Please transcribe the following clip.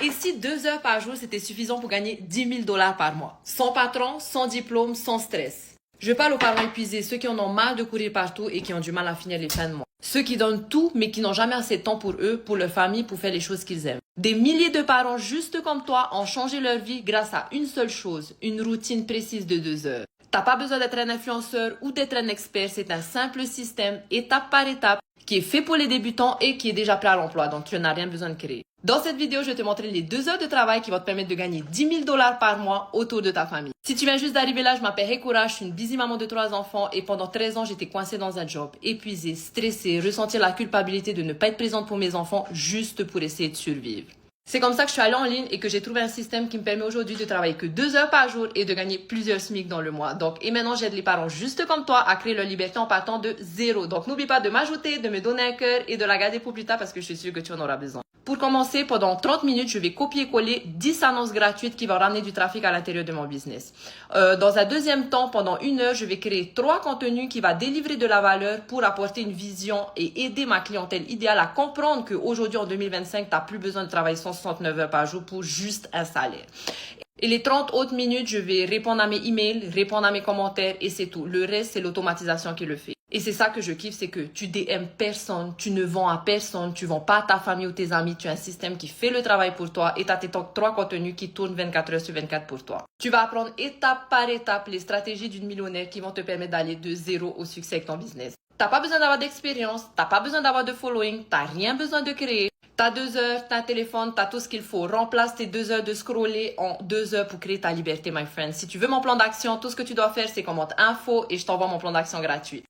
Et si 2 heures par jour, c'était suffisant pour gagner 10 000 dollars par mois? Sans patron, sans diplôme, sans stress. Je parle aux parents épuisés, ceux qui en ont marre de courir partout et qui ont du mal à finir les fins de mois. Ceux qui donnent tout, mais qui n'ont jamais assez de temps pour eux, pour leur famille, pour faire les choses qu'ils aiment. Des milliers de parents juste comme toi ont changé leur vie grâce à une seule chose, une routine précise de 2 heures. T'as pas besoin d'être un influenceur ou d'être un expert, c'est un simple système, étape par étape, qui est fait pour les débutants et qui est déjà prêt à l'emploi, donc tu n'as rien besoin de créer. Dans cette vidéo, je vais te montrer les 2 heures de travail qui vont te permettre de gagner 10 000 dollars par mois autour de ta famille. Si tu viens juste d'arriver là, je m'appelle Hekura, je suis une busy maman de 3 enfants et pendant 13 ans, j'étais coincée dans un job, épuisée, stressée, ressentir la culpabilité de ne pas être présente pour mes enfants juste pour essayer de survivre. C'est comme ça que je suis allée en ligne et que j'ai trouvé un système qui me permet aujourd'hui de travailler que 2 heures par jour et de gagner plusieurs SMIC dans le mois. Et maintenant, j'aide les parents juste comme toi à créer leur liberté en partant de zéro. Donc, n'oublie pas de m'ajouter, de me donner un cœur et de la garder pour plus tard parce que je suis sûre que tu en auras besoin. Pour commencer, pendant 30 minutes, je vais copier-coller 10 annonces gratuites qui vont ramener du trafic à l'intérieur de mon business. Dans un deuxième temps, pendant 1 heure, je vais créer 3 contenus qui vont délivrer de la valeur pour apporter une vision et aider ma clientèle idéale à comprendre qu'aujourd'hui, en 2025, tu n'as plus besoin de travailler 169 heures par jour pour juste un salaire. Et les 30 autres minutes, je vais répondre à mes emails, répondre à mes commentaires et c'est tout. Le reste, c'est l'automatisation qui le fait. Et c'est ça que je kiffe, c'est que tu DM personne, tu ne vends à personne, tu vends pas à ta famille ou tes amis, tu as un système qui fait le travail pour toi et tu as tes 3 contenus qui tournent 24 heures sur 24 pour toi. Tu vas apprendre étape par étape les stratégies d'une millionnaire qui vont te permettre d'aller de zéro au succès avec ton business. T'as pas besoin d'avoir d'expérience, t'as pas besoin d'avoir de following, t'as rien besoin de créer. T'as 2 heures, t'as un téléphone, t'as tout ce qu'il faut. Remplace tes 2 heures de scroller en 2 heures pour créer ta liberté, my friend. Si tu veux mon plan d'action, tout ce que tu dois faire, c'est commente info et je t'envoie mon plan d'action gratuit.